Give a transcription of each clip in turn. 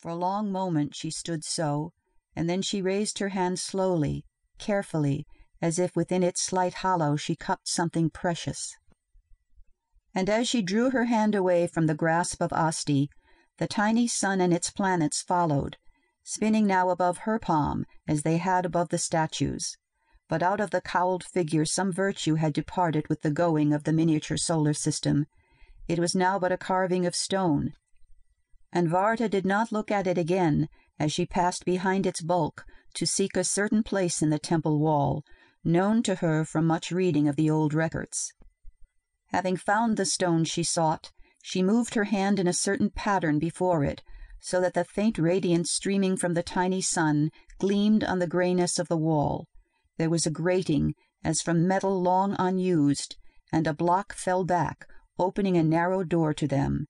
For a long moment she stood so, and then she raised her hand slowly, carefully, as if within its slight hollow she cupped something precious. And as she drew her hand away from the grasp of Asti, the tiny sun and its planets followed, spinning now above her palm as they had above the statues. But out of the cowled figure some virtue had departed with the going of the miniature solar system. It was now but a carving of stone, and Varda did not look at it again as she passed behind its bulk to seek a certain place in the temple wall, known to her from much reading of the old records. Having found the stone she sought, she moved her hand in a certain pattern before it, so that the faint radiance streaming from the tiny sun gleamed on the grayness of the wall. There was a grating, as from metal long unused, and a block fell back, opening a narrow door to them.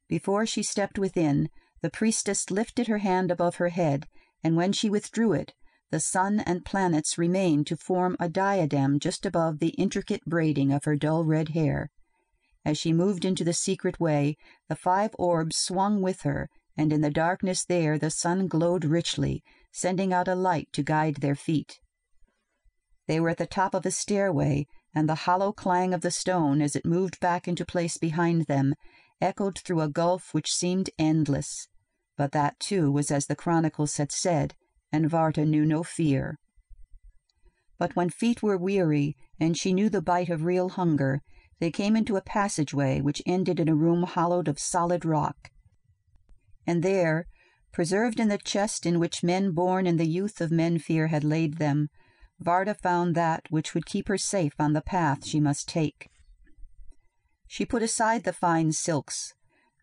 Before she stepped within, the priestess lifted her hand above her head, and when she withdrew it, the sun and planets remained to form a diadem just above the intricate braiding of her dull red hair. As she moved into the secret way, the 5 orbs swung with her, and in the darkness there the sun glowed richly, sending out a light to guide their feet. They were at the top of a stairway, and the hollow clang of the stone as it moved back into place behind them echoed through a gulf which seemed endless. But that, too, was as the chronicles had said, and Varda knew no fear. But when feet were weary, and she knew the bite of real hunger, they came into a passageway which ended in a room hollowed of solid rock. And there, preserved in the chest in which men born in the youth of Menfir had laid them, Varda found that which would keep her safe on the path she must take. She put aside the fine silks,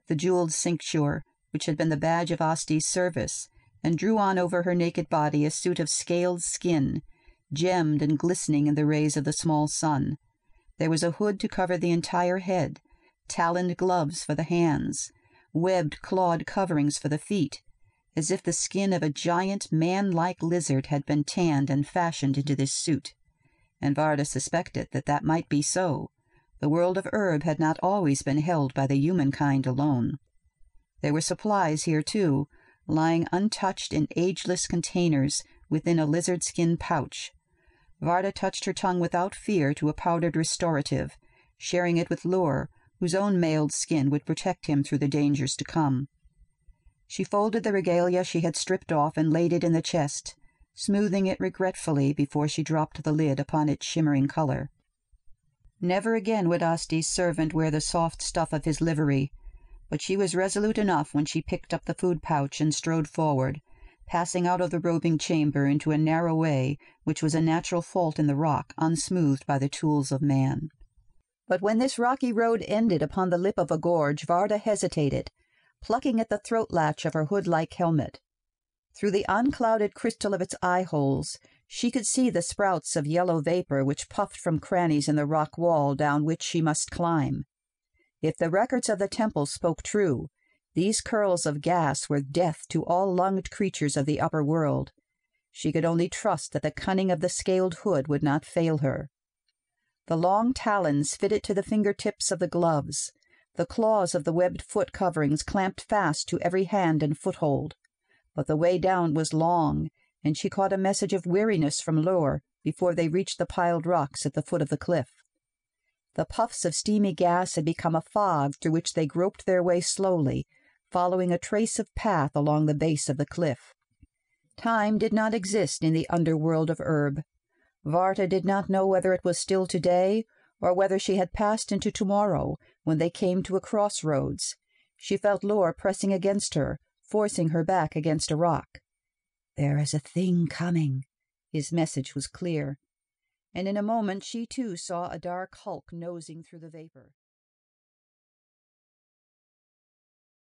the jeweled cincture, which had been the badge of Asti's service, and drew on over her naked body a suit of scaled skin, gemmed and glistening in the rays of the small sun. There was a hood to cover the entire head, taloned gloves for the hands, webbed clawed coverings for the feet, as if the skin of a giant man-like lizard had been tanned and fashioned into this suit. And Varda suspected that that might be so. The world of herb had not always been held by the humankind alone. There were supplies here, too, lying untouched in ageless containers within a lizard-skin pouch. Varda touched her tongue without fear to a powdered restorative, sharing it with Lure, whose own mailed skin would protect him through the dangers to come. She folded the regalia she had stripped off and laid it in the chest, smoothing it regretfully before she dropped the lid upon its shimmering color. Never again would Asti's servant wear the soft stuff of his livery, but she was resolute enough when she picked up the food pouch and strode forward, passing out of the robing chamber into a narrow way which was a natural fault in the rock, unsmoothed by the tools of man. But when this rocky road ended upon the lip of a gorge, Varda hesitated, plucking at the throat-latch of her hood-like helmet. Through the unclouded crystal of its eye-holes, she could see the sprouts of yellow vapor which puffed from crannies in the rock wall down which she must climb. If the records of the temple spoke true, these curls of gas were death to all lunged creatures of the upper world. She could only trust that the cunning of the scaled hood would not fail her. The long talons fitted to the fingertips of the gloves, the claws of the webbed foot coverings clamped fast to every hand and foothold. But the way down was long, and she caught a message of weariness from Lure before they reached the piled rocks at the foot of the cliff. The puffs of steamy gas had become a fog through which they groped their way slowly, following a trace of path along the base of the cliff. Time did not exist in the underworld of herb. Varda did not know whether it was still today, or whether she had passed into tomorrow when they came to a crossroads. She felt Lure pressing against her, forcing her back against a rock. "There is a thing coming." His message was clear. And in a moment she too saw a dark hulk nosing through the vapor.